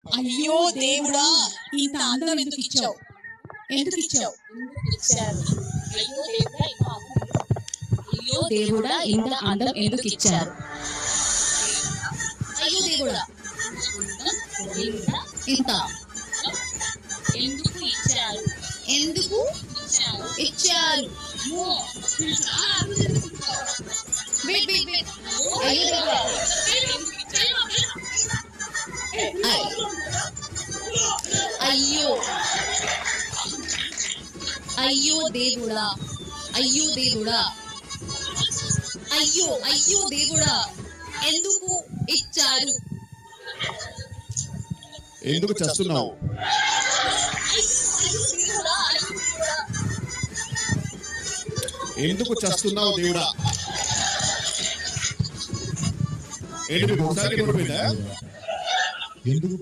అయ్యో దేవుడా, ఇంత అందం ఎందుకు ఇచ్చావు? ఎందుకు ఇచ్చావు? అయ్యో దేవుడా, ఇంత అందం ఎందుకు ఇచ్చారు? అయ్యో దేవుడా, ఇంత ఎందుకు ఇచ్చారు? ఎందుకు ఇచ్చారు? Wait wait wait. అయ్యో దేవుడా, అయ్యో అయ్యో దేవుడా, అయ్యో దేవుడా, అయ్యో అయ్యో దేవుడా, ఎందుకు ఇచ్చారు? ఎందుకు చేస్తున్నావు? ఎందుకు చేస్తున్నావు దేవుడా? ఏంటి ఒకసారి ఎందుకు